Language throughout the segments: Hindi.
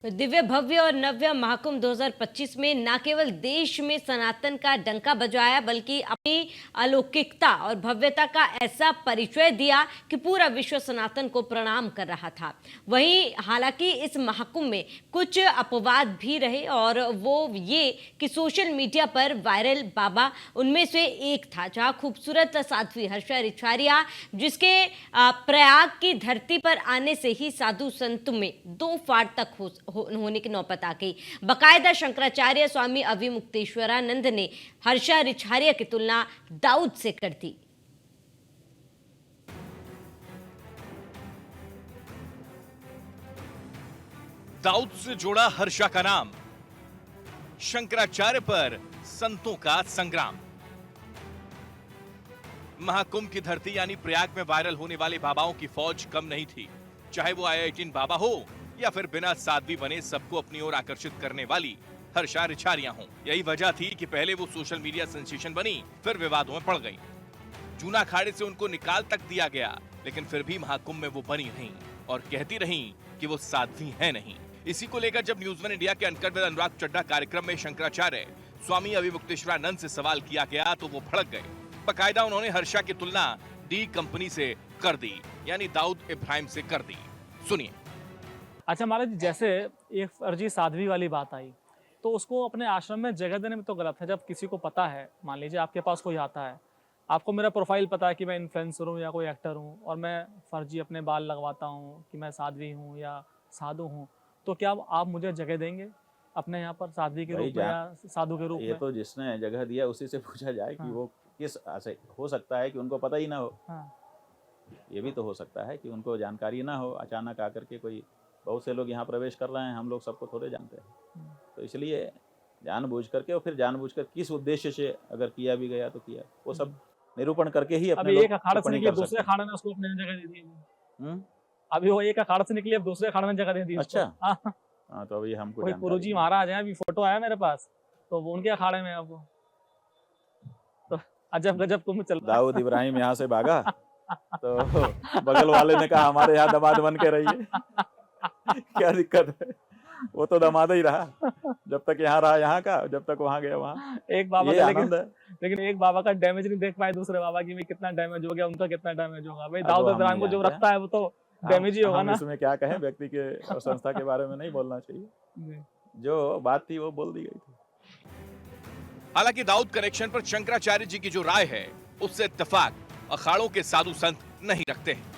दिव्य भव्य और नव्य महाकुंभ 2025 में न केवल देश में सनातन का डंका बजाया बल्कि अपनी अलौकिकता और भव्यता का ऐसा परिचय दिया कि पूरा विश्व सनातन को प्रणाम कर रहा था। वहीं हालांकि इस महाकुंभ में कुछ अपवाद भी रहे और वो ये कि सोशल मीडिया पर वायरल बाबा उनमें से एक था, जहां खूबसूरत साध्वी हर्षा रिछारिया जिसके प्रयाग की धरती पर आने से ही साधु संत में 2 फाड़ तक होने की नौबत आ गई। बकायदा शंकराचार्य स्वामी अविमुक्तेश्वरानंद ने हर्षा रिछारिया की तुलना दाऊद से कर दी। दाऊद से जोड़ा हर्षा का नाम, शंकराचार्य पर संतों का संग्राम। महाकुंभ की धरती यानी प्रयाग में वायरल होने वाले बाबाओं की फौज कम नहीं थी। चाहे वो आई-18 बाबा हो या फिर बिना साध्वी बने सबको अपनी ओर आकर्षित करने वाली हर्षा रिछारिया हो। यही वजह थी कि पहले वो सोशल मीडिया सेंसेशन बनी, फिर विवादों में पड़ गई। जूना अखाड़े से उनको निकाल तक दिया गया, लेकिन फिर भी महाकुंभ में वो बनी रहीं और कहती रहीं कि वो साध्वी है नहीं। इसी को लेकर जब न्यूज़ वन इंडिया के अनकट विद अनुराग चड्ढा कार्यक्रम में शंकराचार्य स्वामी अविमुक्तेश्वरानंद से सवाल किया गया तो वो भड़क गए। बकायदा उन्होंने हर्षा की तुलना डी कंपनी से कर दी, यानी दाऊद इब्राहिम से कर दी। सुनिए। अच्छा महाराज, जैसे एक फर्जी साध्वी वाली बात आई तो उसको अपने आश्रम में जगह देने में तो गलत है। जब किसी को पता है, मान लीजिए आपके पास कोई आता है, आपको मेरा प्रोफाइल पता है कि मैं इन्फ्लुएंसर हूँ या कोई एक्टर हूँ और मैं फर्जी अपने बाल लगवाता हूँ कि मैं साध्वी हूँ या साधु हूँ, तो क्या आप मुझे जगह देंगे अपने यहाँ पर साध्वी के रूप में या साधु के रूप में? ये तो जिसने जगह दिया उसी से पूछा जाए कि वो किस हो सकता है कि उनको पता ही ना हो। ये भी तो हो सकता है कि उनको जानकारी ना हो, अचानक आकर के कोई, बहुत से लोग यहाँ प्रवेश कर रहे हैं, हम लोग सबको थोड़े जानते हैं। तो इसलिए जानबूझ करके और फिर जानबूझकर किस उद्देश्य से अगर किया भी गया तो किया, वो सब निरूपण करके ही अपने अभी एक अखाड़ा से निकले दूसरे अखाड़े में उसको अपने जगह दे दी। अभी वो एक अखाड़ा से निकले अब दूसरे अखाड़े में जगह दे दी। अच्छा हाँ, तो अभी हमको कोई गुरुजी महाराज हैं, अभी फोटो आया मेरे पास, तो वो उनके अखाड़े में अब तो अजब गजब कुंभ चल रहा है। दाऊद इब्राहिम यहाँ से भागा तो बगल वाले ने कहा हमारे यहाँ दामाद बन के रहिए। क्या दिक्कत है, वो तो दामाद ही रहा, जब तक यहाँ रहा यहाँ का, जब तक वहाँ गया वहाँ। एक बाबा का लेकिन एक बाबा का डैमेज नहीं देख पाए दूसरे बाबा की भी कितना डैमेज हो गया, उनका कितना डैमेज होगा। भाई दाऊद इब्राहिम को जो रखता है वो तो डैमेज ही होगा ना। इसमें क्या कहें, व्यक्ति के और संस्था के बारे में नहीं बोलना चाहिए, जो बात थी वो बोल दी गई थी। हालांकि दाऊद कनेक्शन पर शंकराचार्य जी की जो राय है उससे इत्तेफाक अखाड़ों के साधु संत नहीं रखते हैं।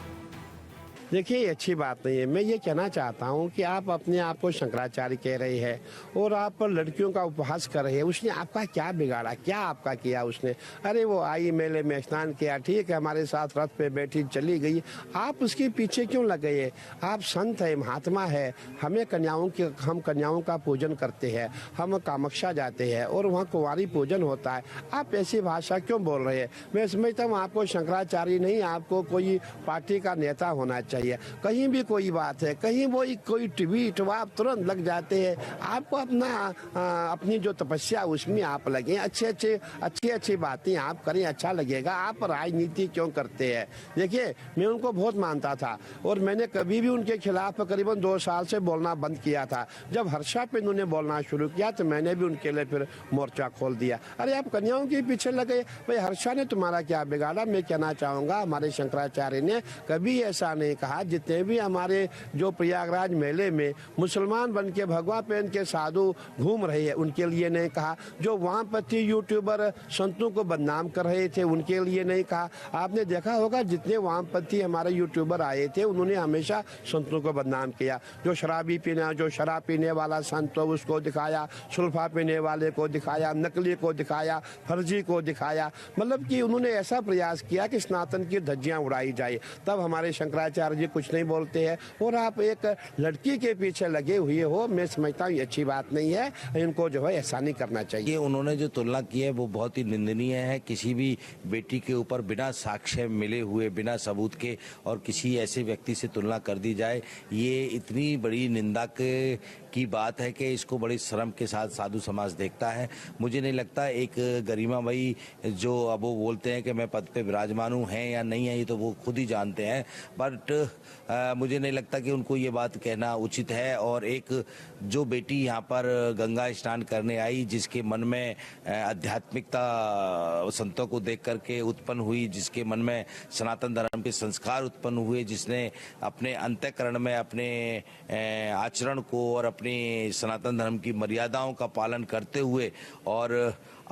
देखिए, ये अच्छी बात नहीं है। मैं ये कहना चाहता हूँ कि आप अपने आप को शंकराचार्य कह रहे हैं और आप लड़कियों का उपहास कर रहे हैं। उसने आपका क्या बिगाड़ा, क्या आपका किया उसने? अरे वो आई, मेले में स्नान किया, ठीक है, हमारे साथ रथ पे बैठी चली गई, आप उसके पीछे क्यों लग गए? आप संत है, महात्मा है, हम कन्याओं का पूजन करते हैं, हम कामाख्या जाते हैं और वहाँ कुंवारी पूजन होता है। आप ऐसी भाषा क्यों बोल रहे हैं? मैं समझता हूँ आपको शंकराचार्य नहीं, आपको कोई पार्टी का नेता होना चाहिए। कहीं भी कोई बात है, कहीं वो कोई ट्वीट आप तुरंत लग जाते हैं। आपको अपनी जो तपस्या उसमें आप लगे, अच्छी बातें आप करें, अच्छा लगेगा। आप राजनीति क्यों करते हैं? देखिए, मैं उनको बहुत मानता था और मैंने कभी भी उनके खिलाफ करीबन 2 साल से बोलना बंद किया था। जब हर्षा पे उन्होंने बोलना शुरू किया तो मैंने भी उनके लिए फिर मोर्चा खोल दिया। अरे आप कन्याओं के पीछे लगे, भाई हर्षा ने तुम्हारा क्या बिगाड़ा? मैं कहना चाहूंगा हमारे शंकराचार्य ने कभी ऐसा नहीं कहा। जितने भी हमारे जो प्रयागराज मेले में मुसलमान बन के भगवा पहन के साधु घूम रहे हैं उनके लिए नहीं कहा, जो वहाँ पर यूट्यूबर संतों को बदनाम कर रहे थे उनके लिए नहीं कहा। आपने देखा होगा जितने वहाँ पर हमारे यूट्यूबर आए थे उन्होंने हमेशा संतों को बदनाम किया। जो शराब पीने वाला संत उसको दिखाया, सुल्फा पीने वाले को दिखाया, नकली को दिखाया, फर्जी को दिखाया। मतलब कि उन्होंने ऐसा प्रयास किया कि सनातन की धज्जियां उड़ाई जाए। तब हमारे शंकराचार्य जी कुछ नहीं बोलते हैं और आप एक लड़की के पीछे लगे हुए हो। मैं समझता हूँ ये अच्छी बात नहीं है, इनको जो है ऐसा नहीं करना चाहिए। उन्होंने जो तुलना की है वो बहुत ही निंदनीय है। किसी भी बेटी के ऊपर बिना साक्ष्य मिले हुए, बिना सबूत के और किसी ऐसे व्यक्ति से तुलना कर दी जाए, ये इतनी बड़ी निंदा की बात है कि इसको बड़ी शर्म के साथ साधु समाज देखता है। मुझे नहीं लगता एक गरिमामयी जो अब वो बोलते हैं कि मैं पद पे विराजमान हूँ, हैं या नहीं है, ये तो वो खुद ही जानते हैं। बट मुझे नहीं लगता कि उनको ये बात कहना उचित है। और एक जो बेटी यहाँ पर गंगा स्नान करने आई, जिसके मन में आध्यात्मिकता संतों को देख करके उत्पन्न हुई, जिसके मन में सनातन धर्म के संस्कार उत्पन्न हुए, जिसने अपने अंतःकरण में अपने आचरण को और अपनी सनातन धर्म की मर्यादाओं का पालन करते हुए और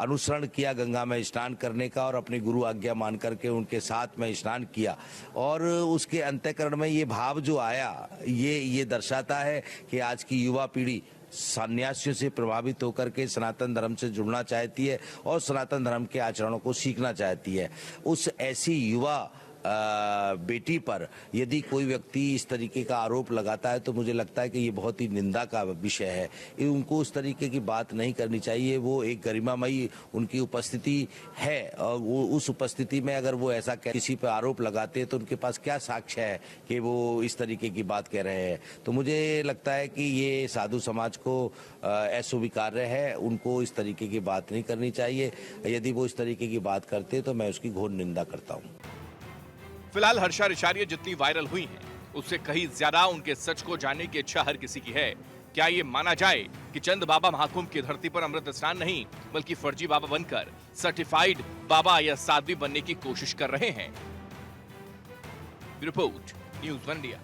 अनुसरण किया गंगा में स्नान करने का, और अपनी गुरु आज्ञा मान करके उनके साथ में स्नान किया, और उसके अंतःकरण में ये भाव जो आया, ये दर्शाता है कि आज की युवा पीढ़ी सन्यासियों से प्रभावित होकर के सनातन धर्म से जुड़ना चाहती है और सनातन धर्म के आचरणों को सीखना चाहती है। उस ऐसी युवा बेटी पर यदि कोई व्यक्ति इस तरीके का आरोप लगाता है तो मुझे लगता है कि ये बहुत ही निंदा का विषय है। उनको उस तरीके की बात नहीं करनी चाहिए। वो एक गरिमामयी उनकी उपस्थिति है, और वो उस उपस्थिति में अगर वो ऐसा किसी पर आरोप लगाते हैं तो उनके पास क्या साक्ष्य है कि वो इस तरीके की बात कह रहे हैं। तो मुझे लगता है कि ये साधु समाज को अस्वीकार्य है, उनको इस तरीके की बात नहीं करनी चाहिए। यदि वो इस तरीके की बात करते तो मैं उसकी घोर निंदा करता हूँ। फिलहाल हर्षा रिछारिया जितनी वायरल हुई हैं, उससे कहीं ज्यादा उनके सच को जानने की इच्छा हर किसी की है। क्या ये माना जाए कि चंद बाबा महाकुंभ की धरती पर अमृत स्नान नहीं बल्कि फर्जी बाबा बनकर सर्टिफाइड बाबा या साध्वी बनने की कोशिश कर रहे हैं? Report news one India.